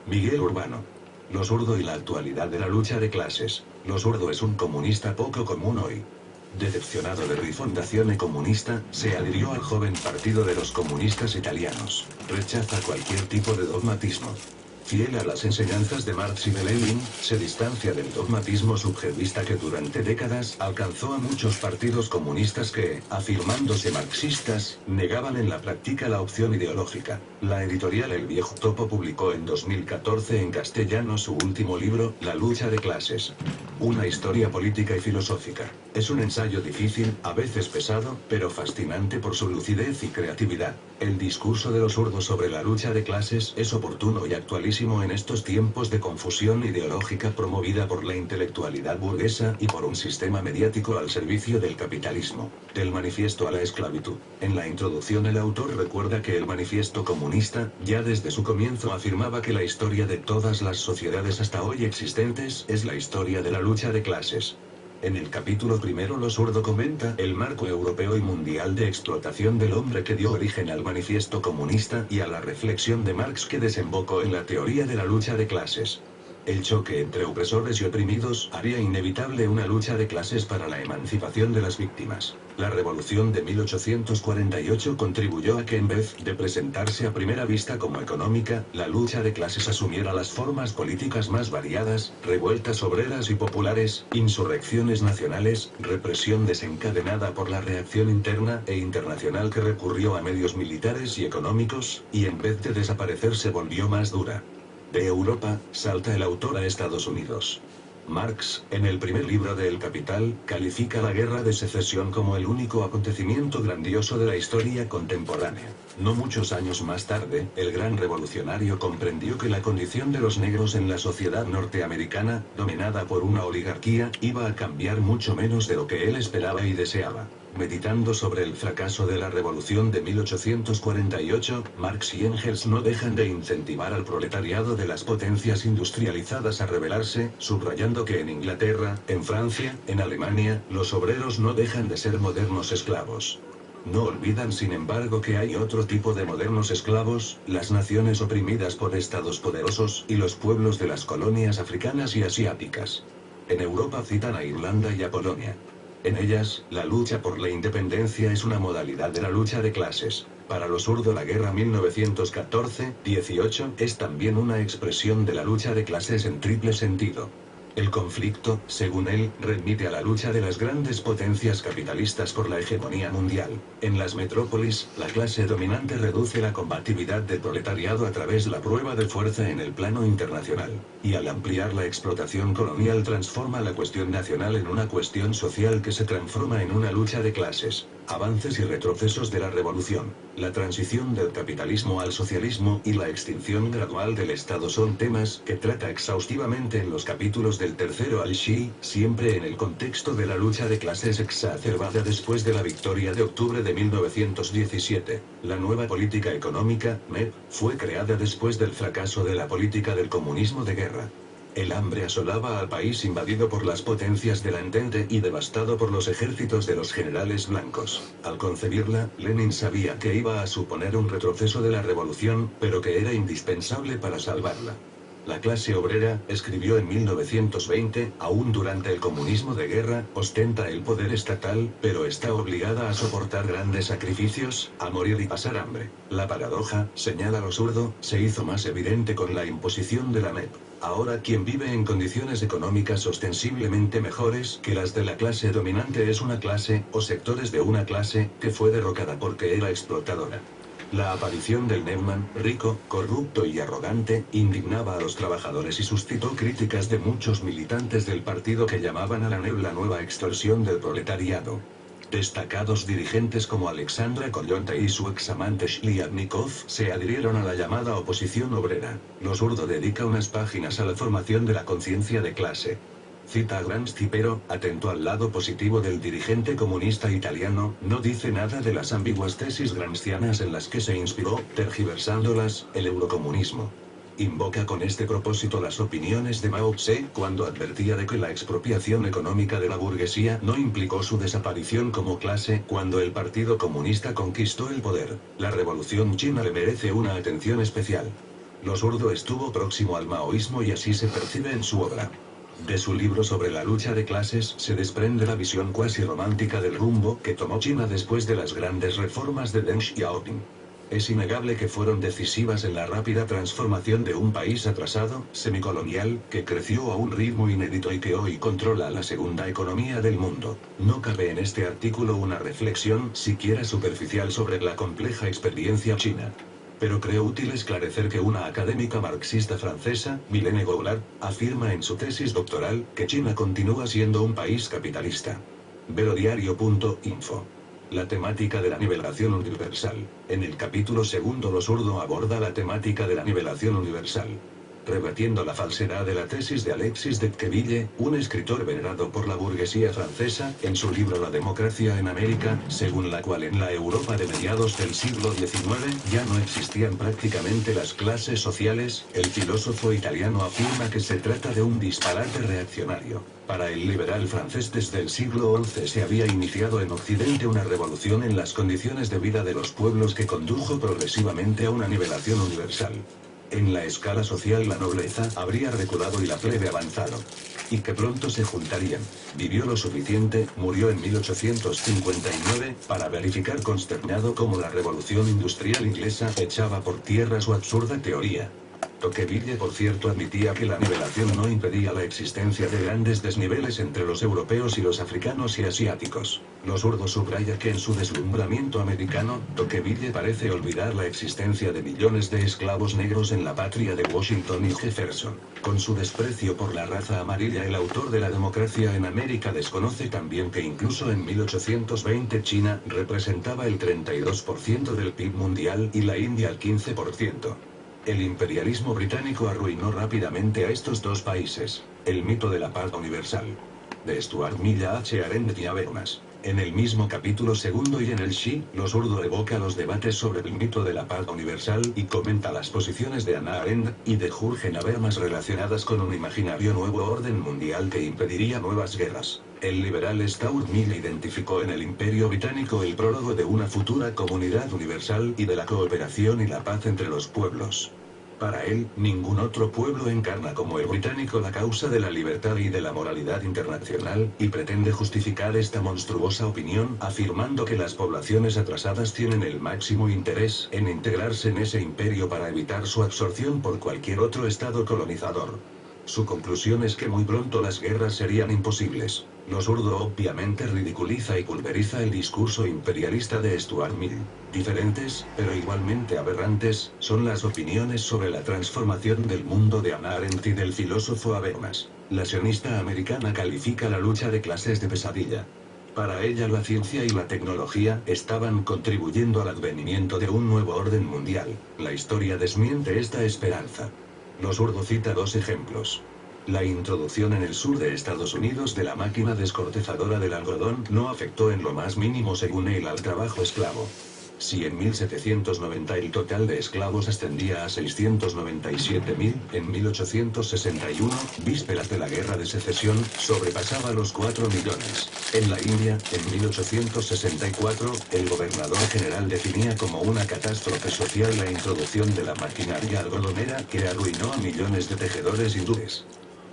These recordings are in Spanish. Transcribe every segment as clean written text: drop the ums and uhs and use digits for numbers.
Miguel Urbano. Lo zurdo y la actualidad de la lucha de clases. Lo zurdo es un comunista poco común hoy. Decepcionado de Rifondazione Comunista, se adhirió al joven Partido de los Comunistas Italianos. Rechaza cualquier tipo de dogmatismo. Fiel a las enseñanzas de Marx y de Lenin, se distancia del dogmatismo subjevista que durante décadas alcanzó a muchos partidos comunistas que, afirmándose marxistas, negaban en la práctica la opción ideológica. La editorial El Viejo Topo publicó en 2014 en castellano su último libro, La lucha de clases. Una historia política y filosófica. Es un ensayo difícil, a veces pesado, pero fascinante por su lucidez y creatividad. El discurso de los zurdos sobre la lucha de clases es oportuno y actualísimo en estos tiempos de confusión ideológica promovida por la intelectualidad burguesa y por un sistema mediático al servicio del capitalismo. Del manifiesto a la esclavitud. En la introducción el autor recuerda que el manifiesto comunista, ya desde su comienzo afirmaba que la historia de todas las sociedades hasta hoy existentes es la historia de la lucha de clases. En el capítulo primero lo zurdo comenta el marco europeo y mundial de explotación del hombre que dio origen al manifiesto comunista y a la reflexión de Marx que desembocó en la teoría de la lucha de clases. El choque entre opresores y oprimidos haría inevitable una lucha de clases para la emancipación de las víctimas. La revolución de 1848 contribuyó a que en vez de presentarse a primera vista como económica, la lucha de clases asumiera las formas políticas más variadas, revueltas obreras y populares, insurrecciones nacionales, represión desencadenada por la reacción interna e internacional que recurrió a medios militares y económicos, y en vez de desaparecer se volvió más dura. De Europa, salta el autor a Estados Unidos. Marx, en el primer libro de El Capital, califica la Guerra de Secesión como el único acontecimiento grandioso de la historia contemporánea. No muchos años más tarde, el gran revolucionario comprendió que la condición de los negros en la sociedad norteamericana, dominada por una oligarquía, iba a cambiar mucho menos de lo que él esperaba y deseaba. Meditando sobre el fracaso de la revolución de 1848, Marx y Engels no dejan de incentivar al proletariado de las potencias industrializadas a rebelarse, subrayando que en Inglaterra, en Francia, en Alemania, los obreros no dejan de ser modernos esclavos. No olvidan sin embargo que hay otro tipo de modernos esclavos, las naciones oprimidas por estados poderosos y los pueblos de las colonias africanas y asiáticas. En Europa citan a Irlanda y a Polonia. En ellas, la lucha por la independencia es una modalidad de la lucha de clases. Para lo zurdo la guerra 1914-18 es también una expresión de la lucha de clases en triple sentido. El conflicto, según él, remite a la lucha de las grandes potencias capitalistas por la hegemonía mundial. En las metrópolis, la clase dominante reduce la combatividad del proletariado a través de la prueba de fuerza en el plano internacional. Y al ampliar la explotación colonial transforma la cuestión nacional en una cuestión social que se transforma en una lucha de clases. Avances y retrocesos de la revolución. La transición del capitalismo al socialismo y la extinción gradual del Estado son temas que trata exhaustivamente en los capítulos del tercero al Shi, siempre en el contexto de la lucha de clases exacerbada después de la victoria de octubre de 1917. La nueva política económica, MEP, fue creada después del fracaso de la política del comunismo de guerra. El hambre asolaba al país invadido por las potencias de la Entente y devastado por los ejércitos de los generales blancos. Al concebirla, Lenin sabía que iba a suponer un retroceso de la revolución, pero que era indispensable para salvarla. La clase obrera, escribió en 1920, aún durante el comunismo de guerra, ostenta el poder estatal, pero está obligada a soportar grandes sacrificios, a morir y pasar hambre. La paradoja, señala lo zurdo, se hizo más evidente con la imposición de la MEP. Ahora quien vive en condiciones económicas ostensiblemente mejores que las de la clase dominante es una clase, o sectores de una clase, que fue derrocada porque era explotadora. La aparición del Neumann, rico, corrupto y arrogante, indignaba a los trabajadores y suscitó críticas de muchos militantes del partido que llamaban a la NEP la nueva extorsión del proletariado. Destacados dirigentes como Alexandra Kollontai y su examante Shliapnikov se adhirieron a la llamada oposición obrera. Lo zurdo dedica unas páginas a la formación de la conciencia de clase. Cita a Gramsci pero, atento al lado positivo del dirigente comunista italiano, no dice nada de las ambiguas tesis gramscianas en las que se inspiró, tergiversándolas, el eurocomunismo. Invoca con este propósito las opiniones de Mao Tse cuando advertía de que la expropiación económica de la burguesía no implicó su desaparición como clase cuando el Partido Comunista conquistó el poder. La Revolución China le merece una atención especial. Lo zurdo estuvo próximo al maoísmo y así se percibe en su obra. De su libro sobre la lucha de clases se desprende la visión cuasi romántica del rumbo que tomó China después de las grandes reformas de Deng Xiaoping. Es innegable que fueron decisivas en la rápida transformación de un país atrasado, semicolonial, que creció a un ritmo inédito y que hoy controla la segunda economía del mundo. No cabe en este artículo una reflexión, siquiera superficial, sobre la compleja experiencia china. Pero creo útil esclarecer que una académica marxista francesa, Mylène Goulart, afirma en su tesis doctoral que China continúa siendo un país capitalista. Velodiario.info. La temática de la nivelación universal. En el capítulo segundo Lo zurdo aborda la temática de la nivelación universal, rebatiendo la falsedad de la tesis de Alexis de Tocqueville, un escritor venerado por la burguesía francesa, en su libro La democracia en América, según la cual en la Europa de mediados del siglo XIX ya no existían prácticamente las clases sociales. El filósofo italiano afirma que se trata de un disparate reaccionario. Para el liberal francés, desde el siglo XI se había iniciado en Occidente una revolución en las condiciones de vida de los pueblos que condujo progresivamente a una nivelación universal. En la escala social la nobleza habría reculado y la plebe avanzado. Y que pronto se juntarían. Vivió lo suficiente, murió en 1859, para verificar consternado cómo la revolución industrial inglesa echaba por tierra su absurda teoría. Tocqueville, por cierto, admitía que la nivelación no impedía la existencia de grandes desniveles entre los europeos y los africanos y asiáticos. Lo zurdo subraya que en su deslumbramiento americano, Tocqueville parece olvidar la existencia de millones de esclavos negros en la patria de Washington y Jefferson. Con su desprecio por la raza amarilla, el autor de La democracia en América desconoce también que incluso en 1820 China representaba el 32% del PIB mundial y la India el 15%. El imperialismo británico arruinó rápidamente a estos dos países. El mito de la paz universal. De Stuart Mill a H. Arendt y Habermas. En el mismo capítulo segundo y en el Xi, Lo zurdo evoca los debates sobre el mito de la paz universal y comenta las posiciones de Hannah Arendt y de Jürgen Habermas relacionadas con un imaginario nuevo orden mundial que impediría nuevas guerras. El liberal Stuart Mill identificó en el Imperio Británico el prólogo de una futura comunidad universal y de la cooperación y la paz entre los pueblos. Para él, ningún otro pueblo encarna como el británico la causa de la libertad y de la moralidad internacional, y pretende justificar esta monstruosa opinión afirmando que las poblaciones atrasadas tienen el máximo interés en integrarse en ese imperio para evitar su absorción por cualquier otro estado colonizador. Su conclusión es que muy pronto las guerras serían imposibles. Lo zurdo obviamente ridiculiza y pulveriza el discurso imperialista de Stuart Mill. Diferentes, pero igualmente aberrantes, son las opiniones sobre la transformación del mundo de Hannah Arendt y del filósofo Habermas. La sionista americana califica la lucha de clases de pesadilla. Para ella la ciencia y la tecnología estaban contribuyendo al advenimiento de un nuevo orden mundial. La historia desmiente esta esperanza. Lo zurdo cita dos ejemplos. La introducción en el sur de Estados Unidos de la máquina descortezadora del algodón no afectó en lo más mínimo, según él, al trabajo esclavo. Si en 1790 el total de esclavos ascendía a 697.000, en 1861, vísperas de la Guerra de Secesión, sobrepasaba los 4 millones. En la India, en 1864, el gobernador general definía como una catástrofe social la introducción de la maquinaria algodonera que arruinó a millones de tejedores hindúes.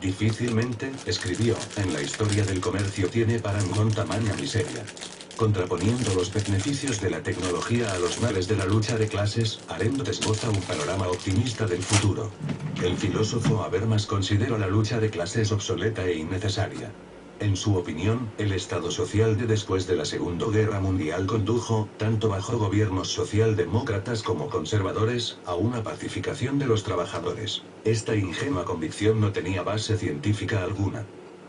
Difícilmente, escribió, en la historia del comercio tiene parangón tamaña miseria. Contraponiendo los beneficios de la tecnología a los males de la lucha de clases, Arendt esboza un panorama optimista del futuro. El filósofo Habermas considera la lucha de clases obsoleta e innecesaria. En su opinión, el estado social de después de la Segunda Guerra Mundial condujo, tanto bajo gobiernos socialdemócratas como conservadores, a una pacificación de los trabajadores. Esta ingenua convicción no tenía base científica alguna.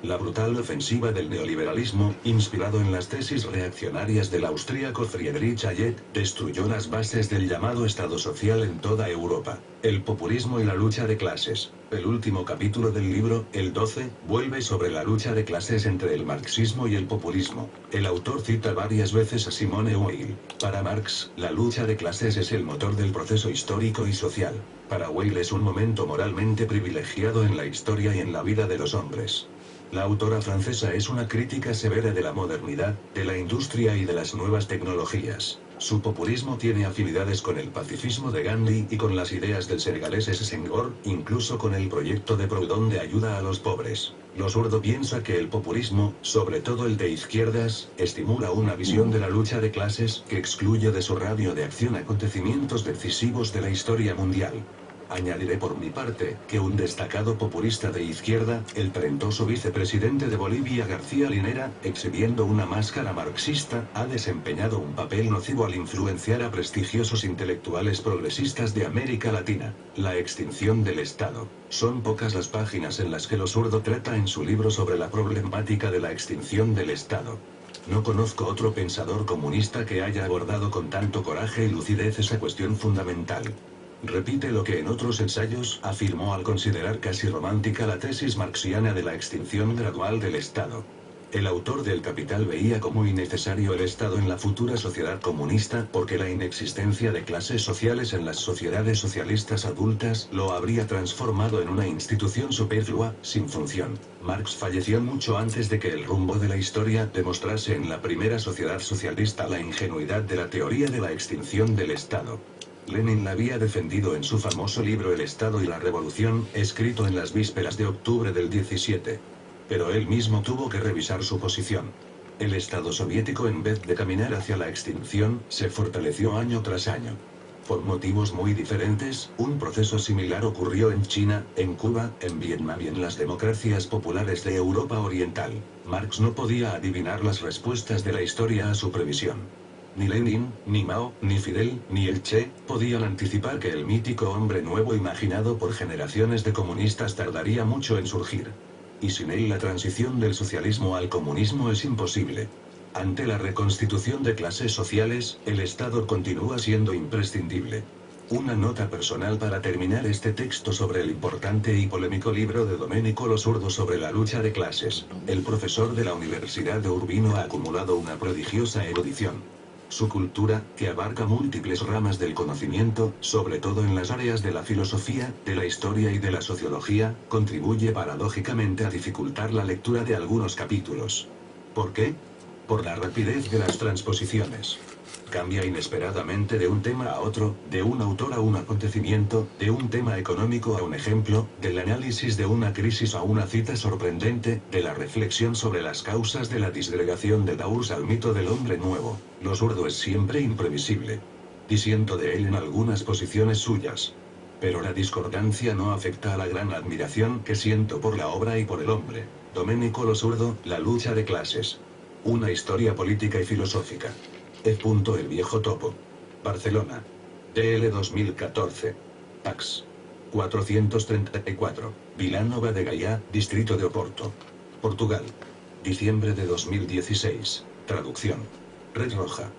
La brutal ofensiva del neoliberalismo, inspirado en las tesis reaccionarias del austríaco Friedrich Hayek, destruyó las bases del llamado Estado social en toda Europa. El populismo y la lucha de clases. El último capítulo del libro, el 12, vuelve sobre la lucha de clases entre el marxismo y el populismo. El autor cita varias veces a Simone Weil. Para Marx, la lucha de clases es el motor del proceso histórico y social. Para Weil es un momento moralmente privilegiado en la historia y en la vida de los hombres. La autora francesa es una crítica severa de la modernidad, de la industria y de las nuevas tecnologías. Su populismo tiene afinidades con el pacifismo de Gandhi y con las ideas del senegalés Senghor, incluso con el proyecto de Proudhon de ayuda a los pobres. Lo zurdo piensa que el populismo, sobre todo el de izquierdas, estimula una visión de la lucha de clases que excluye de su radio de acción acontecimientos decisivos de la historia mundial. Añadiré por mi parte, que un destacado populista de izquierda, el talentoso vicepresidente de Bolivia García Linera, exhibiendo una máscara marxista, ha desempeñado un papel nocivo al influenciar a prestigiosos intelectuales progresistas de América Latina. La extinción del Estado. Son pocas las páginas en las que lo zurdo trata en su libro sobre la problemática de la extinción del Estado. No conozco otro pensador comunista que haya abordado con tanto coraje y lucidez esa cuestión fundamental. Repite lo que en otros ensayos afirmó al considerar casi romántica la tesis marxiana de la extinción gradual del Estado. El autor del Capital veía como innecesario el Estado en la futura sociedad comunista porque la inexistencia de clases sociales en las sociedades socialistas adultas lo habría transformado en una institución superflua, sin función. Marx falleció mucho antes de que el rumbo de la historia demostrase en la primera sociedad socialista la ingenuidad de la teoría de la extinción del Estado. Lenin la había defendido en su famoso libro El Estado y la Revolución, escrito en las vísperas de octubre del 17. Pero él mismo tuvo que revisar su posición. El Estado soviético, en vez de caminar hacia la extinción, se fortaleció año tras año. Por motivos muy diferentes, un proceso similar ocurrió en China, en Cuba, en Vietnam y en las democracias populares de Europa Oriental. Marx no podía adivinar las respuestas de la historia a su previsión. Ni Lenin, ni Mao, ni Fidel, ni el Che, podían anticipar que el mítico hombre nuevo imaginado por generaciones de comunistas tardaría mucho en surgir. Y sin él la transición del socialismo al comunismo es imposible. Ante la reconstitución de clases sociales, el Estado continúa siendo imprescindible. Una nota personal para terminar este texto sobre el importante y polémico libro de Domenico Lo Zurdo sobre la lucha de clases. El profesor de la Universidad de Urbino ha acumulado una prodigiosa erudición. Su cultura, que abarca múltiples ramas del conocimiento, sobre todo en las áreas de la filosofía, de la historia y de la sociología, contribuye paradójicamente a dificultar la lectura de algunos capítulos. ¿Por qué? Por la rapidez de las transposiciones. Cambia inesperadamente de un tema a otro, de un autor a un acontecimiento, de un tema económico a un ejemplo, del análisis de una crisis a una cita sorprendente, de la reflexión sobre las causas de la disgregación de Dawes al mito del hombre nuevo. Lo zurdo es siempre imprevisible. Disiento de él en algunas posiciones suyas. Pero la discordancia no afecta a la gran admiración que siento por la obra y por el hombre. Domenico Lo Zurdo, La lucha de clases. Una historia política y filosófica. El Viejo Topo. Barcelona. DL 2014. Pax. 434. Vilanova de Gaia, Distrito de Oporto. Portugal. Diciembre de 2016. Traducción. Red Roja.